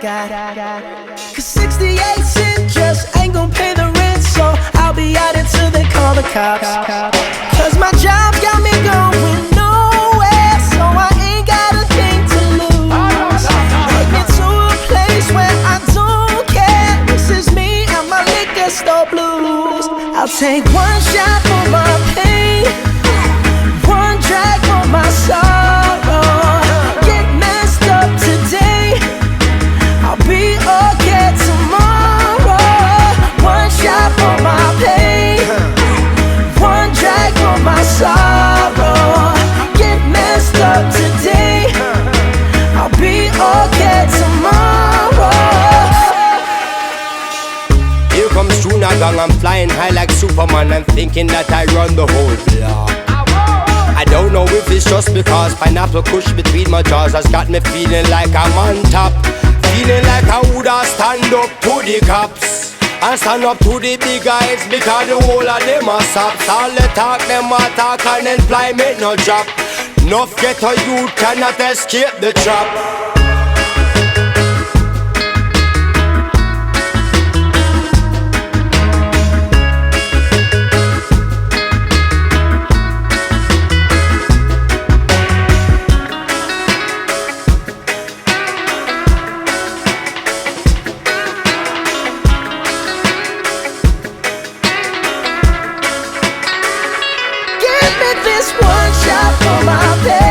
Cause 68 cents just ain't gon' pay the rent, so I'll be out until they call the cops. Cause my job got me going nowhere, so I ain't got a thing to lose. Take me to a place where I don't care. This is me and my liquor store blues. I'll take one shot for my pain, one drag for my sorrow. Get messed up today, I'll be okay tomorrow. One shot for my pain, one drag for my sorrow. Get messed up today, I'll be okay tomorrow. Here comes Juna Gang, I'm flying high like Superman. I'm thinking that I run the whole block. I don't know if it's just because pineapple kush between my jaws has got me feeling like I'm on top. Feeling like I woulda stand up to the cops and stand up to the big guys, because the whole of them are sops. All the talk, them a talk, and employment no drop. Enough ghetto youth cannot escape the trap. This one shot for my pain.